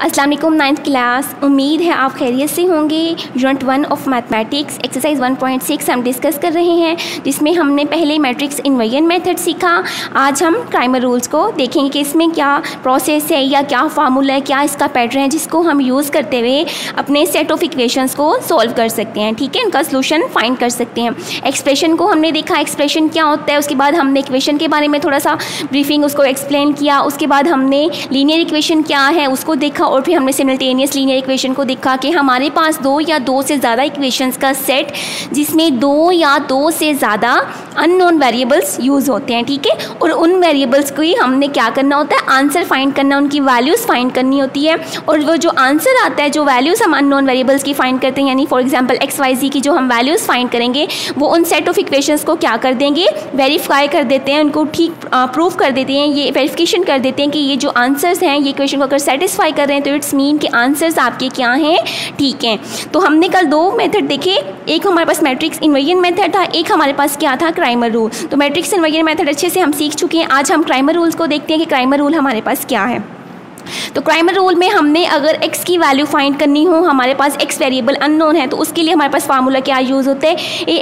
अस्सलाम वालेकुम 9th class. उम्मीद है आप खैरियत से होंगे। यूनिट 1 ऑफ मैथमेटिक्स एक्सरसाइज 1.6 हम डिस्कस कर रहे हैं, जिसमें हमने पहले मैट्रिक्स इन्वर्जन मेथड सीखा। आज हम क्राइमर रूल्स को देखेंगे कि इसमें क्या प्रोसेस है या क्या फार्मूला है, क्या इसका पैटर्न है जिसको हम यूज़ करते हुए अपने सेट ऑफ इक्वेशंस को सॉल्व कर सकते हैं। ठीक है, उनका सोल्यूशन फाइंड कर सकते हैं। एक्सप्रेशन को हमने देखा, एक्सप्रेशन क्या होता है। उसके बाद हमने इक्वेशन के बारे में थोड़ा सा ब्रीफिंग उसको एक्सप्लेन किया। उसके बाद हमने लीनियर इक्वेशन क्या है उसको देखा, और फिर हमने सिमल्टेनियस लीनियर इक्वेशन को देखा कि हमारे पास दो या दो से ज़्यादा इक्वेशंस का सेट जिसमें दो या दो से ज़्यादा अननोन वेरिएबल्स यूज़ होते हैं। ठीक है, और उन वेरिएबल्स को ही हमने क्या करना होता है, आंसर फाइंड करना, उनकी वैल्यूज़ फाइंड करनी होती है। और वो जो आंसर आता है, जो वैल्यूज़ हम अननोन वेरिएबल्स की फाइंड करते हैं, यानी फॉर एग्जांपल XYZ की जो हम वैल्यूज़ फाइंड करेंगे, वो उन सेट ऑफ इक्वेशंस को क्या कर देंगे, वेरीफाई कर देते हैं, उनको ठीक प्रूफ कर देते हैं, ये वेरिफिकेशन कर देते हैं कि ये जो आंसर्स हैं ये इक्वेशन को अगर सेटिस्फाई कर रहे हैं तो इट्स मीन कि आंसर्स आपके क्या हैं, ठीक हैं। तो हमने कल दो मेथड देखे, एक हमारे पास मैट्रिक्स इन्वर्जन मेथड था, एक हमारे पास क्या था, क्राइमर रूल। तो मैट्रिक्स इन्वर्जन मेथड अच्छे से हम सीख चुके हैं। आज हम क्राइमर रूल्स को देखते हैं कि क्राइमर रूल हमारे पास क्या है। तो क्राइमर रूल में हमने अगर x की वैल्यू फाइंड करनी हो, हमारे पास x वेरिएबल अननोन है, तो उसके लिए हमारे पास फार्मूला क्या यूज़ होता है,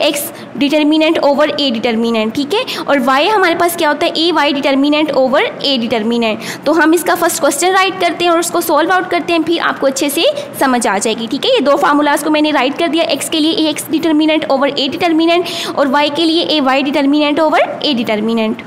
ax determinant over a determinant. ठीक है, और y हमारे पास क्या होता है, ay determinant over a determinant. तो हम इसका फर्स्ट क्वेश्चन राइट करते हैं और उसको सॉल्व आउट करते हैं, फिर आपको अच्छे से समझ आ जाएगी। ठीक है, ये दो फार्मूलाज को मैंने राइट कर दिया, x के लिए ax determinant over a determinant और y के लिए ay determinant over a determinant.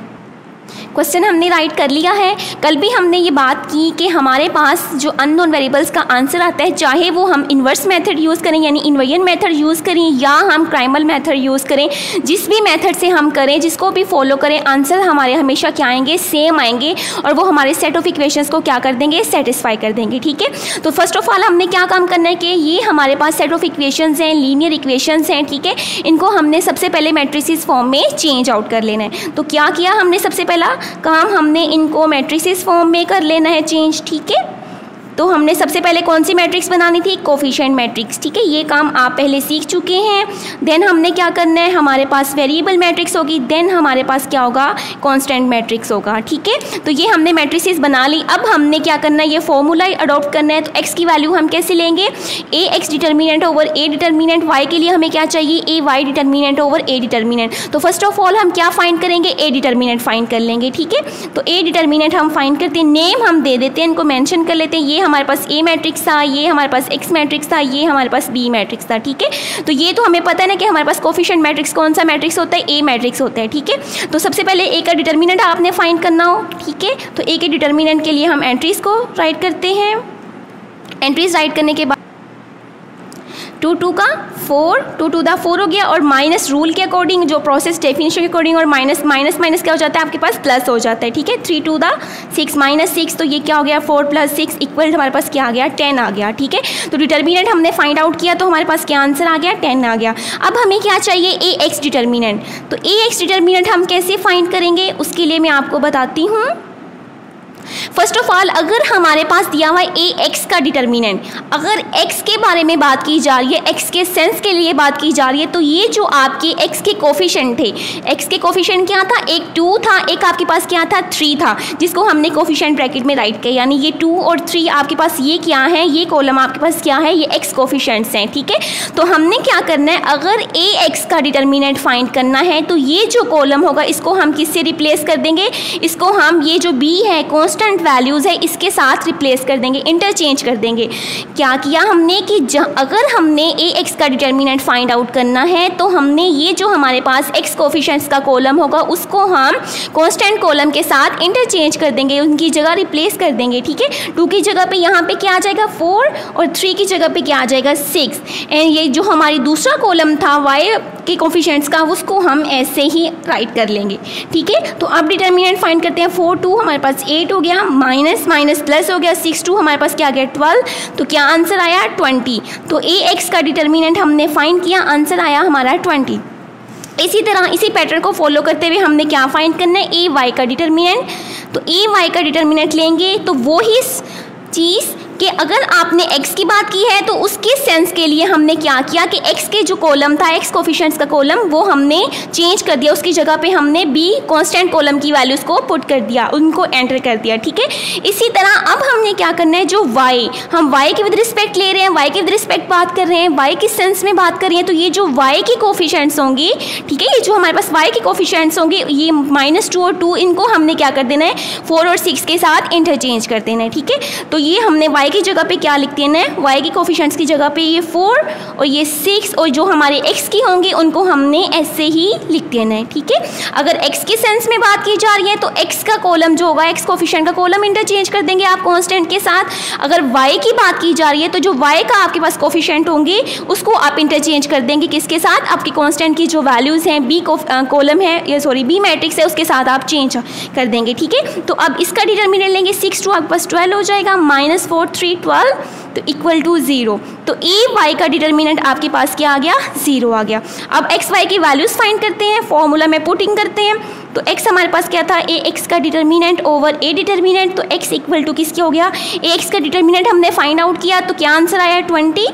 Question हमने राइट कर लिया है। कल भी हमने ये बात की कि हमारे पास जो अननोन वेरिएबल्स का आंसर आता है, चाहे वो हम इन्वर्स मेथड यूज़ करें यानी इन्वर्जन मेथड यूज़ करें या हम क्राइमर मेथड यूज़ करें, जिस भी मेथड से हम करें, जिसको भी फॉलो करें, आंसर हमारे हमेशा क्या आएंगे, सेम आएंगे, और वो हमारे सेट ऑफ इक्वेशंस को क्या कर देंगे, सेटिस्फाई कर देंगे। ठीक है, तो फर्स्ट ऑफ ऑल हमने क्या काम करना है कि ये हमारे पास सेट ऑफ इक्वेशंस हैं, लीनियर इक्वेशंस हैं। ठीक है, इनको हमने सबसे पहले मैट्रिसेस फॉर्म में चेंज आउट कर लेना है। तो क्या किया हमने, सबसे पहला काम हमने इनको मैट्रिसेस फॉर्म में कर लेना है चेंज। ठीक है, तो हमने सबसे पहले कौन सी मैट्रिक्स बनानी थी, कोफिशिएंट मैट्रिक्स। ठीक है, ये काम आप पहले सीख चुके हैं। देन हमने क्या करना है, हमारे पास वेरिएबल मैट्रिक्स होगी, देन हमारे पास क्या होगा, कांस्टेंट मैट्रिक्स होगा। ठीक है, तो ये हमने मैट्रिसेस बना ली। अब हमने क्या करना है, ये फॉर्मूला अडॉप्ट करना है। तो x की वैल्यू हम कैसे लेंगे, ax determinant over a determinant, y के लिए हमें क्या चाहिए, ay determinant over a determinant. तो फर्स्ट ऑफ ऑल हम क्या फाइंड करेंगे, a डिटर्मिनेंट फाइंड कर लेंगे। ठीक है, तो a डिटर्मिनेंट हम फाइंड करते हैं, नेम हम दे देते हैं, इनको मेंशन कर लेते हैं। ये हमारे पास A मैट्रिक्स था, ये हमारे पास X मैट्रिक्स था, ये हमारे पास B मैट्रिक्स था। ठीक है, तो ये तो हमें पता है ना कि हमारे पास कोफिशिएंट मैट्रिक्स कौन सा मैट्रिक्स होता है, A मैट्रिक्स होता है। ठीक है, तो सबसे पहले A का डिटर्मिनेंट आपने फाइंड करना हो। ठीक है, तो A के डिटर्मिनेंट के लिए हम एंट्रीज को राइट करते हैं। एंट्रीज राइट करने के बाद 2 2 का 4, 2 2 दा 4 हो गया, और माइनस रूल के अकॉर्डिंग, जो प्रोसेस डेफिनेशन के अकॉर्डिंग, और माइनस माइनस माइनस क्या हो जाता है, आपके पास प्लस हो जाता है। ठीक है, 3 2 दा 6 माइनस 6, तो ये क्या हो गया, 4 + 6 इक्वल हमारे पास क्या आ गया, 10 आ गया। ठीक है, तो डिटर्मिनेंट हमने फाइंड आउट किया, तो हमारे पास क्या आंसर आ गया, 10 आ गया। अब हमें क्या चाहिए, ax डिटर्मिनेंट। तो ax डिटर्मिनेंट हम कैसे फाइंड करेंगे, उसके लिए मैं आपको बताती हूँ। फर्स्ट ऑफ ऑल, अगर हमारे पास दिया हुआ है ax का डिटर्मिनेंट, अगर x के बारे में बात की जा रही है, x के सेंस के लिए बात की जा रही है, तो ये जो आपके x के कोफिशिएंट थे, x के कोफिशिएंट क्या था, एक 2 था, एक आपके पास क्या था, 3 था, जिसको हमने कोफिशिएंट ब्रैकेट में राइट किया, यानी ये 2 और 3 आपके पास ये क्या है, ये कॉलम आपके पास क्या है, ये x कोफिशिएंट्स हैं। ठीक है, तो हमने क्या करना है, अगर ax का डिटर्मिनेंट फाइंड करना है, तो ये जो कॉलम होगा इसको हम किससे रिप्लेस कर देंगे, इसको हम ये जो b है, कांस्टेंट वैल्यूज है, इसके साथ रिप्लेस कर देंगे, इंटरचेंज कर देंगे। क्या किया हमने कि अगर हमने ax का डिटर्मिनेंट फाइंड आउट करना है, तो हमने ये जो हमारे पास x कोफिशिएंट्स का कॉलम होगा उसको हम कांस्टेंट कॉलम के साथ इंटरचेंज कर देंगे, उनकी जगह रिप्लेस कर देंगे। ठीक है, 2 की जगह पे यहाँ पे क्या आ जाएगा, 4, और 3 की जगह पे क्या आ जाएगा, 6। एंड ये जो हमारी दूसरा कॉलम था y के कोफिशिएंट्स का, उसको हम ऐसे ही राइट कर लेंगे। ठीक है, तो अब डिटर्मिनेंट फाइंड करते हैं। 4 2 हमारे पास 8 हो गया, माइनस माइनस प्लस हो गया, 6 2 हमारे पास क्या आ गया, 12, तो क्या आंसर आया, 20। तो ax का डिटर्मिनेंट हमने फाइंड किया, आंसर आया हमारा 20। इसी तरह इसी पैटर्न को फॉलो करते हुए हमने क्या फाइंड करना है, ay का डिटर्मिनेंट। तो ay का डिटर्मिनेंट लेंगे तो वो ही चीज़ कि अगर आपने x की बात की है तो उसके सेंस के लिए हमने क्या किया कि x के जो कॉलम था, x कोफिशिएंट्स का कॉलम, वो हमने चेंज कर दिया, उसकी जगह पे हमने b कांस्टेंट कॉलम की वैल्यूज़ को पुट कर दिया, उनको एंटर कर दिया, ठीक है। इसी तरह अब हमने क्या करना है, जो y, हम y के विद रिस्पेक्ट ले रहे हैं, y के विद रिस्पेक्ट बात कर रहे हैं, y के सेंस में बात कर रहे हैं, तो ये जो y की कोफिशिएंट्स होंगे, ठीक है, ये जो हमारे पास y के कोफिशिएंट्स होंगे, ये -2 और 2, इनको हमने क्या कर देना है, 4 और 6 के साथ इंटरचेंज कर देना है, ठीक है। तो ये हमने y की जगह पे क्या लिख देना है, y की कोफिशिएंट्स की जगह पे ये 4 और ये 6, और जो हमारे x की होंगे उनको हमने ऐसे ही लिख देना है, ठीक है। अगर x के सेंस में बात की जा रही है तो x का कॉलम जो होगा, x कोफिशिएंट का कॉलम इंटरचेंज कर देंगे आप कांस्टेंट के साथ। अगर y की बात की जा रही है तो जो y का आपके पास कोफिशिएंट होंगे उसको आप इंटरचेंज कर देंगे किसके साथ, आपकी कांस्टेंट की जो वैल्यूज़ हैं, b कॉलम है, या सॉरी b मैट्रिक्स है, उसके साथ आप चेंज कर देंगे, ठीक है। तो अब इसका डिटरमिनेंट लेंगे 6 2 आपके पास 12 हो जाएगा, -4 3 12 तो इक्वल टू 0। तो ए वाई का डिटरमिनेंट आपके पास क्या आ गया, 0 आ गया। अब एक्स वाई की वैल्यूज़ फाइंड करते हैं, फॉर्मूला में पुटिंग करते हैं। तो x हमारे पास क्या था, ए एक्स का डिटरमिनेंट ओवर ए डिटरमिनेंट, तो x इक्वल टू किसके हो गया, ए एक्स का डिटरमिनेंट हमने फाइंड आउट किया तो क्या आंसर आया 20,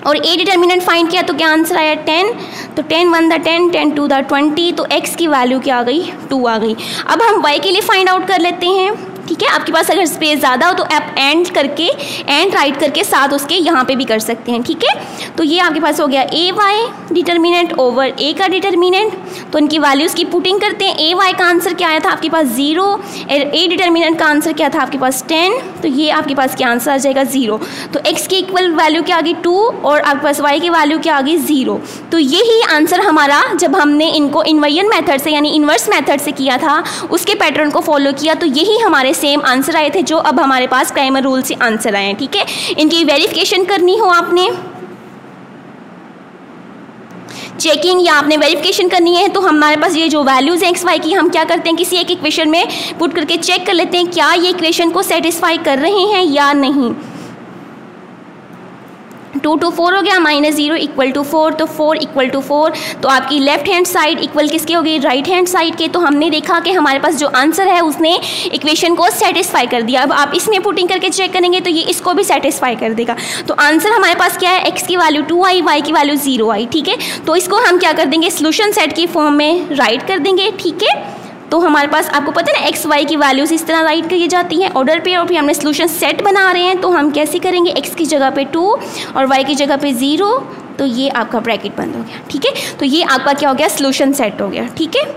और ए डिटरमिनेंट फाइंड किया तो क्या आंसर आया 10, तो 10 1 द 10 10 2 द 20, तो x की वैल्यू क्या आ गई, 2 आ गई। अब हम y के लिए फाइंड आउट कर लेते हैं, ठीक है। आपके पास अगर स्पेस ज़्यादा हो तो आप एंड राइट करके साथ उसके यहाँ पे भी कर सकते हैं, ठीक है। तो ये आपके पास हो गया ए वाई डिटरमिनेंट ओवर ए का डिटरमिनेंट, तो इनकी वैल्यूज़ की पुटिंग करते हैं। ए वाई का आंसर क्या आया था आपके पास 0, ए डिटरमिनेंट का आंसर क्या था आपके पास 10, तो ये आपके पास क्या आंसर आ जाएगा 0। तो x की इक्वल वैल्यू क्या आ गई 2, और आपके पास y की वैल्यू क्या आ गई 0। तो यही आंसर हमारा जब हमने इनको इन्वर्जन मेथड से यानी इन्वर्स मेथड से किया था, उसके पैटर्न को फॉलो किया, तो यही हमारे सेम आंसर आए थे जो अब हमारे पास क्राइमर रूल से आंसर आए हैं, ठीक है। इनकी वेरिफिकेशन करनी हो आपने, चेकिंग या आपने वेरिफिकेशन करनी है, तो हमारे पास ये जो वैल्यूज़ हैं एक्स वाई की, हम क्या करते हैं किसी एक इक्वेशन में पुट करके चेक कर लेते हैं क्या ये इक्वेशन को सेटिस्फाई कर रहे हैं या नहीं। 2 to 4 हो गया, -0 इक्वल टू 4, तो 4 इक्वल टू 4, तो आपकी लेफ्ट हैंड साइड इक्वल किसके हो गई, राइट हैंड साइड के। तो हमने देखा कि हमारे पास जो आंसर है उसने इक्वेशन को सेटिस्फाई कर दिया। अब आप इसमें पुटिंग करके चेक करेंगे तो ये इसको भी सेटिस्फाई कर देगा। तो आंसर हमारे पास क्या है, x की वैल्यू 2 आई, y की वैल्यू 0 आई, ठीक है। तो इसको हम क्या कर देंगे, सोल्यूशन सेट की फॉर्म में राइट कर देंगे, ठीक है। तो हमारे पास आपको पता है ना एक्स वाई की वैल्यूज़ इस तरह राइट की जाती हैं ऑर्डर पे, और फिर हमने सोल्यूशन सेट बना रहे हैं, तो हम कैसे करेंगे, x की जगह पे 2 और y की जगह पे 0, तो ये आपका ब्रैकेट बंद हो गया, ठीक है। तो ये आपका क्या हो गया, सोल्यूशन सेट हो गया, ठीक है।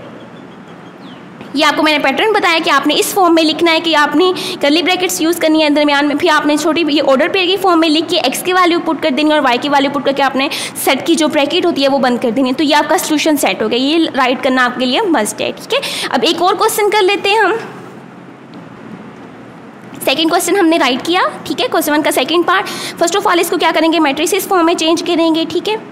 ये आपको मैंने पैटर्न बताया कि आपने इस फॉर्म में लिखना है कि आपने कर्ली ब्रैकेट्स यूज़ करनी है दरमियान में, फिर आपने छोटी ये ऑर्डर पेयर की फॉर्म में लिख के x की वैल्यू पुट कर देनी और y की वैल्यू पुट करके आपने सेट की जो ब्रैकेट होती है वो बंद कर देनी है। तो ये आपका सोल्यूशन सेट हो गया, ये राइट करना आपके लिए मस्ट है, ठीक है। अब एक और क्वेश्चन कर लेते हैं हम। सेकेंड क्वेश्चन हमने राइट किया, ठीक है, क्वेश्चन 1 का second part. First of all इसको क्या करेंगे, मैट्रिसेस फॉर्म में चेंज करेंगे, ठीक है।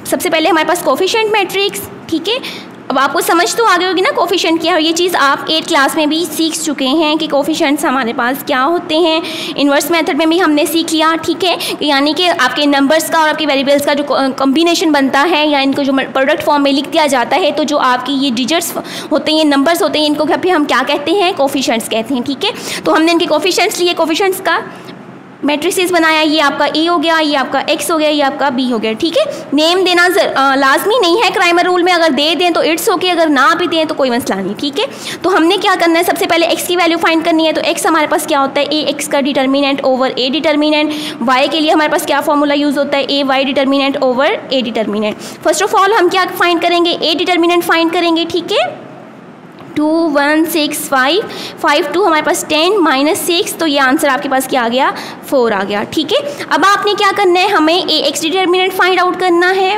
सबसे पहले हमारे पास कोफिशिएंट मैट्रिक्स, ठीक है। अब आपको समझ तो आ गई होगी ना कोफिशिएंट क्या है, और ये चीज़ आप 8th क्लास में भी सीख चुके हैं कि कोफिशिएंट्स हमारे पास क्या होते हैं। इन्वर्स मेथड में भी हमने सीख लिया, ठीक है, यानी कि आपके नंबर्स का और आपके वेरिएबल्स का जो कॉम्बिनेशन बनता है या इनको जो प्रोडक्ट फॉर्म में लिख दिया जाता है, तो जो आपकी ये डिजिट्स होते हैं, ये नंबर्स होते हैं, इनको फिर हम क्या कहते हैं, कोफिशिएंट्स कहते हैं, ठीक है। तो हमने इनके कोफिशिएंट्स लिए, कोफिशिएंट्स का मैट्रिसेस बनाया, ये आपका ए हो गया, ये आपका एक्स हो गया, ये आपका बी हो गया, ठीक है। नेम देना लाजमी नहीं है क्राइमर रूल में, अगर दे दें तो इट्स ओके, अगर ना भी दें तो कोई मसला नहीं, ठीक है। तो हमने क्या करना है, सबसे पहले एक्स की वैल्यू फाइंड करनी है। तो एक्स हमारे पास क्या होता है, ए एक्स का determinant over A determinant. Y के लिए हमारे पास क्या फॉर्मूला यूज़ होता है, A Y determinant over A determinant. First of all हम क्या फाइंड करेंगे, ए डिटरमिनेंट फाइंड करेंगे, ठीक है। 2 1 6 5 5 2 हमारे पास 10 -6, तो ये आंसर आपके पास क्या आ गया, 4 आ गया, ठीक है। अब आपने क्या करना है, हमें ए एक्स डिटरमिनेंट फाइंड आउट करना है,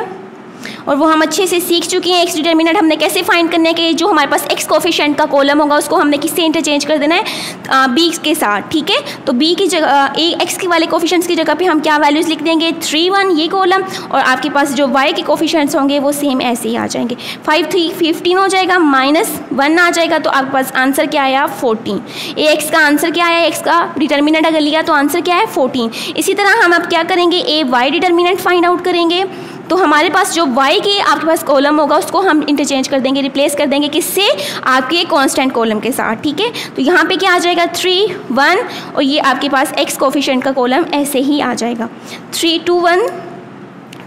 और वो हम अच्छे से सीख चुके हैं। एक्स डिटरमिनेंट हमने कैसे फाइंड करना है कि जो हमारे पास एक्स कोफिशिएंट का कॉलम होगा उसको हमने किससे इंटरचेंज कर देना है, बी के साथ, ठीक है। तो बी की जगह ए एक्स के वाले कोफिशिएंट्स की जगह पे हम क्या वैल्यूज़ लिख देंगे, 3 1 ये कॉलम, और आपके पास जो वाई के कोफिशिएंट्स होंगे वो सेम ऐसे ही आ जाएंगे। 5 3 15 हो जाएगा, -1 आ जाएगा, तो आपके पास आंसर क्या आया, 14। ए एक्स का आंसर क्या आया, एक्स का डिटरमिनेंट अगर लिया तो आंसर क्या है, 14। इसी तरह हम अब क्या करेंगे, ए वाई डिटरमिनेंट फाइंड आउट करेंगे। तो हमारे पास जो y की आपके पास कॉलम होगा उसको हम इंटरचेंज कर देंगे, रिप्लेस कर देंगे किससे, आपके कांस्टेंट कॉलम के साथ, ठीक है। तो यहाँ पे क्या आ जाएगा 3 1 और ये आपके पास x कोफिशिएंट का कॉलम ऐसे ही आ जाएगा 3 2 1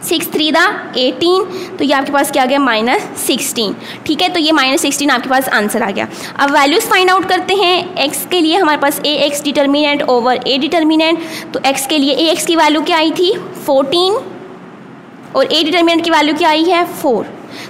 6 3 18, तो ये आपके पास क्या आ गया -16, ठीक है। तो ये -16 आपके पास आंसर आ गया। अब वैल्यूज़ फाइंड आउट करते हैं। x के लिए हमारे पास ax determinant over a determinant, तो x के लिए ax की वैल्यू क्या आई थी 14 और a डिटर्मिनेंट की वैल्यू क्या आई है 4।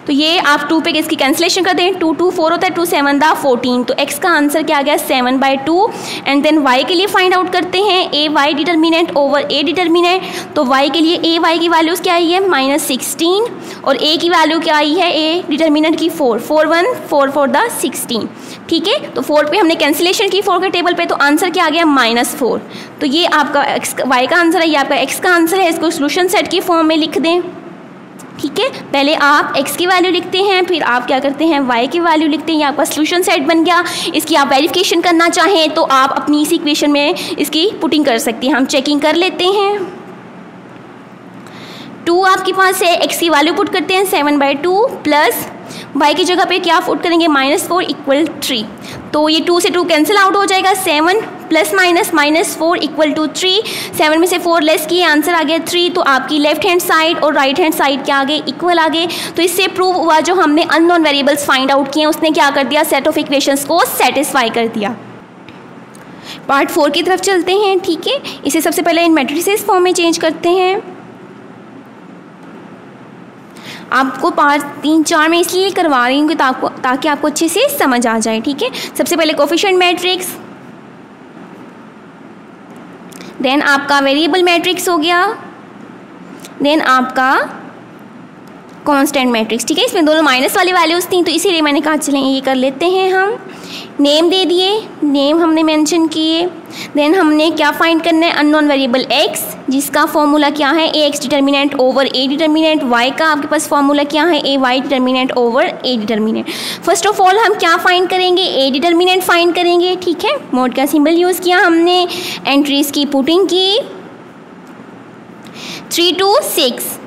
तो ये आप 2 पे इसकी कैंसिलेशन कर दें, 2 2 4 होता है, 2 7 14, तो x का आंसर क्या आ गया 7/2। एंड देन y के लिए फाइंड आउट करते हैं a y determinant over a determinant, तो y के लिए a y की वैल्यूज़ क्या आई है -16 और a की वैल्यू क्या आई है a डिटर्मिनेंट की 4 4 1 4 4 16, ठीक है। तो 4 पे हमने कैंसिलेशन की 4 के टेबल पे, तो आंसर क्या आ गया -4। तो ये आपका y का आंसर है, ये आपका x का आंसर है। इसको सोल्यूशन सेट की फॉर्म में लिख दें, ठीक है। पहले आप x की वैल्यू लिखते हैं, फिर आप क्या करते हैं y की वैल्यू लिखते हैं, ये आपका सोल्यूशन सेट बन गया। इसकी आप वेरिफिकेशन करना चाहें तो आप अपनी इस इक्वेशन में इसकी पुटिंग कर सकते हैं। हम चेकिंग कर लेते हैं। 2 आपके पास है, x की वैल्यू पुट करते हैं 7/2 प्लस y की जगह पे क्या पुट करेंगे -4 = 3, तो ये 2 से 2 कैंसिल आउट हो जाएगा, 7 प्लस -4 = 3, 7 में से 4 लेस किए, आंसर आ गया 3। तो आपकी लेफ्ट हैंड साइड और राइट हैंड साइड क्या आ गए इक्वल आ गए। तो इससे प्रूव हुआ जो हमने अननोन वेरिएबल्स फाइंड आउट किए उसने क्या कर दिया, सेट ऑफ इक्वेशंस को सेटिस्फाई कर दिया। पार्ट 4 की तरफ चलते हैं, ठीक है। इसे सबसे पहले इन मैट्रिसेस फॉर्म में चेंज करते हैं। आपको पार्ट 3 4 में इसलिए करवा रही हूँ ताकि आपको अच्छे से समझ आ जाए, ठीक है। सबसे पहले कोफिशिएंट मैट्रिक्स, देन आपका वेरिएबल मैट्रिक्स हो गया, देन आपका कांस्टेंट मैट्रिक्स, ठीक है। इसमें दोनों माइनस वाली वैल्यूज़ थी, तो इसीलिए मैंने कहा चलें ये कर लेते हैं। हम नेम दे दिए, नेम हमने मेंशन किए। देन हमने क्या फाइंड करना है, अननोन वेरिएबल x, जिसका फॉर्मूला क्या है ax determinant over a determinant. y का आपके पास फॉर्मूला क्या है ay determinant over a determinant. First of all हम क्या फाइंड करेंगे, a डिटर्मिनेंट फाइंड करेंगे, ठीक है। मोड का सिंबल यूज़ किया हमने, एंट्रीज की पुटिंग की 3 2 6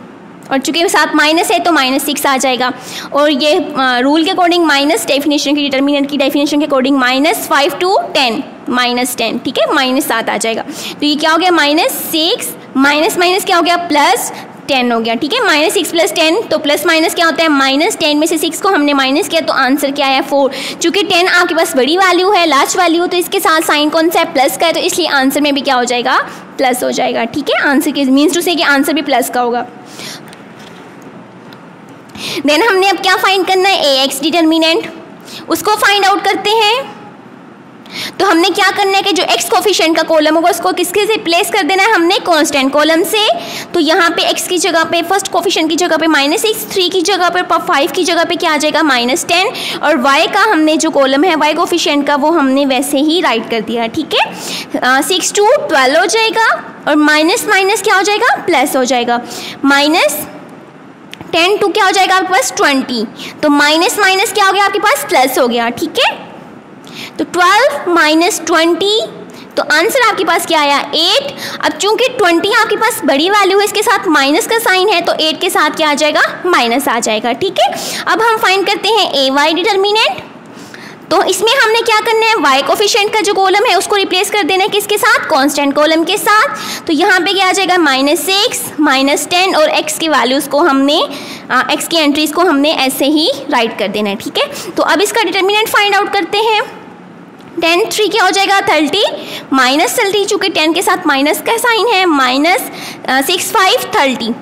और चूँकि साथ माइनस है तो -6 आ जाएगा। और ये रूल के अकॉर्डिंग माइनस डेफिनेशन की डिटर्मिनेंट की डेफिनेशन के अकॉर्डिंग -5 to 10 -10, ठीक है, -7 आ जाएगा। तो ये क्या हो गया -6 माइनस क्या हो गया +10 हो गया, ठीक है। -6 + 10 तो प्लस माइनस क्या होता है -10 में से 6 को हमने माइनस किया तो आंसर क्या है 4। चूँकि 10 आपके पास बड़ी वैल्यू है, लार्ज वैल्यू, तो इसके साथ साइन कौन सा है प्लस का है, तो इसलिए आंसर में भी क्या हो जाएगा प्लस हो जाएगा, ठीक है। आंसर के मीन्स टू से कि आंसर भी प्लस का होगा। देन हमने अब क्या फाइंड करना है, ax डिटर्मिनेंट, उसको फाइंड आउट करते हैं। तो हमने क्या करना है कि जो x कोफिशिएंट का कॉलम होगा उसको किसके से प्लेस कर देना है, हमने कांस्टेंट कॉलम से। तो यहाँ पे x की जगह पे फर्स्ट कोफिशिएंट की जगह पे -6, 3 की जगह पे 5 की जगह पे क्या आ जाएगा -10, और y का हमने जो कॉलम है y कोफिशिएंट का वो हमने वैसे ही राइट कर दिया, ठीक है। 6 to 12 हो जाएगा और माइनस माइनस क्या हो जाएगा प्लस हो जाएगा, -10 to क्या हो जाएगा आपके पास 20, तो माइनस माइनस क्या हो गया आपके पास प्लस हो गया, ठीक है। तो 12 - 20, तो आंसर आपके पास क्या आया 8। अब चूंकि 20 आपके पास बड़ी वैल्यू है, इसके साथ माइनस का साइन है, तो 8 के साथ क्या आ जाएगा माइनस आ जाएगा, ठीक है। अब हम फाइंड करते हैं ay डिटर्मिनेंट। तो इसमें हमने क्या करना है, y कोफिशिएंट का जो कॉलम है उसको रिप्लेस कर देना है किसके साथ, कांस्टेंट कॉलम के साथ। तो यहाँ पे क्या आ जाएगा -6 -10 और x की वैल्यूज़ को हमने x की एंट्रीज को हमने ऐसे ही राइट कर देना है, ठीक है। तो अब इसका डिटर्मिनेंट फाइंड आउट करते हैं। 10 3 क्या हो जाएगा 30, -30 चूँकि 10 के साथ माइनस का साइन है, -6 5 30,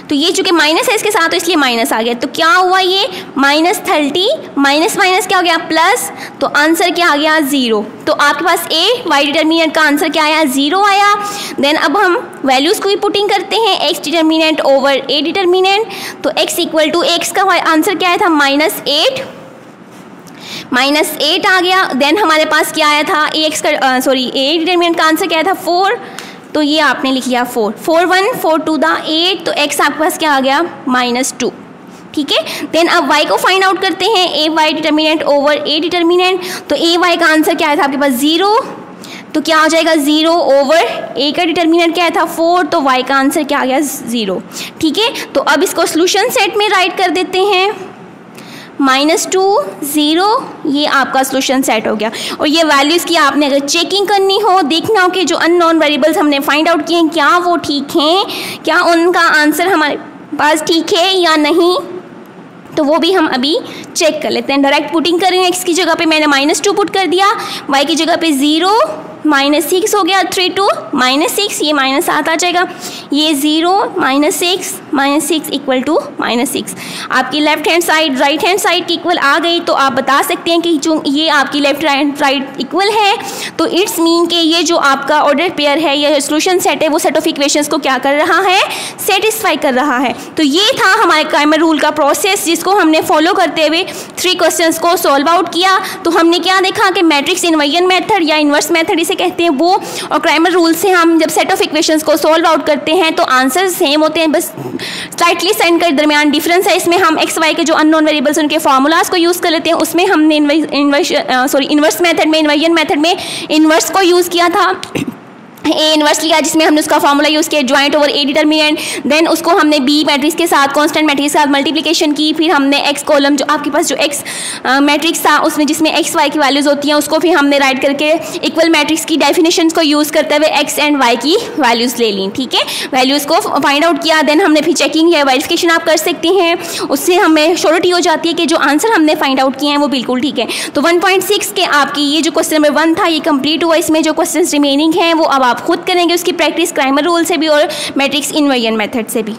तो ये चूँकि माइनस है इसके साथ तो इसलिए माइनस आ गया। तो क्या हुआ ये -30 माइनस माइनस क्या हो गया प्लस, तो आंसर क्या आ गया 0। तो आपके पास y डिटर्मिनेंट का आंसर क्या आया 0 आया। देन अब हम वैल्यूज़ को भी पुटिंग करते हैं, x determinant over a determinant. तो x = x का आंसर क्या आया था -8 आ गया। देन हमारे पास क्या आया था a डिटर्मिनेंट का आंसर क्या आया था 4, तो ये आपने लिख लिया 4 4 1 4 2 8, तो x आपके पास क्या आ गया -2, ठीक है। देन अब y को फाइंड आउट करते हैं, ay determinant over a determinant. तो ay का आंसर क्या आया था आपके पास 0, तो क्या हो जाएगा 0 ओवर ए का डिटर्मिनेंट क्या था 4, तो y का आंसर क्या आ गया 0। ठीक है, तो अब इसको सोल्यूशन सेट में राइट कर देते हैं, -2 0, ये आपका सोल्यूशन सेट हो गया। और ये वैल्यूज़ की आपने अगर चेकिंग करनी हो, देखना हो कि जो अननोन वेरिएबल्स हमने फाइंड आउट किए हैं क्या वो ठीक हैं, क्या उनका आंसर हमारे पास ठीक है या नहीं, तो वो भी हम अभी चेक कर लेते हैं। डायरेक्ट पुटिंग करेंगे, x की जगह पे मैंने -2 पुट कर दिया, y की जगह पे 0, -6 हो गया, 3 2 -6, ये -7 आ जाएगा, ये 0 -6 इक्वल टू -6। आपकी left hand side right hand side की इक्वल आ गई, तो आप बता सकते हैं कि जो ये आपकी लेफ्ट राइट इक्वल है, तो इट्स मीन कि ये जो आपका ऑर्डर पेयर है या सोल्यूशन सेट है वो सेट ऑफ इक्वेशंस को क्या कर रहा है, सेटिस्फाई कर रहा है। तो ये था हमारे क्राइमर रूल का प्रोसेस, जिसको हमने फॉलो करते हुए 3 क्वेश्चंस को सॉल्व आउट किया। तो हमने क्या देखा कि मैट्रिक्स इन्वर्जन मेथड या इन्वर्स मेथड इसे कहते हैं वो, और क्राइमर रूल से हम जब सेट ऑफ इक्वेशंस को सॉल्व आउट करते हैं तो आंसर सेम होते हैं, बस स्लाइटली साइन के दरमियान डिफरेंस है। इसमें हम एक्स वाई के जो अननोन वेरिएबल्स उनके फार्मूलाज को यूज़ कर लेते हैं, उसमें हमने इन्वर्स मेथड में इन्वर्जन मेथड में इन्वर्स को यूज़ किया था, ए इन्वर्स लिया जिसमें हमने उसका फॉर्मूला यूज़ किया joint over A determinant, then उसको हमने बी मैट्रिक्स के साथ कांस्टेंट मैट्रिक्स के साथ मल्टीप्लिकेशन की, फिर हमने एक्स कॉलम जो आपके पास जो एक्स मैट्रिक्स था उसमें जिसमें एक्स वाई की वैल्यूज़ होती हैं उसको फिर हमने राइट करके इक्वल मैट्रिक्स की डेफिनेशन को यूज़ करते हुए एक्स एंड वाई की वैल्यूज़ ले ली। ठीक है, वैल्यूज़ को फाइंड आउट किया, देन हमने फिर चेकिंग या वेरिफिकेशन आप कर सकते हैं, उससे हमें श्योरिटी हो जाती है कि जो आंसर हमने फाइंड आउट किए हैं वो बिल्कुल ठीक है। तो 1.6 के आपकी ये जो क्वेश्चन नंबर 1 था ये कंप्लीट हुआ, इसमें जो क्वेश्चन रिमेनिंग हैं वो अब आप खुद करेंगे उसकी प्रैक्टिस क्राइमर रूल से भी और मैट्रिक्स इन्वर्जन मेथड से भी।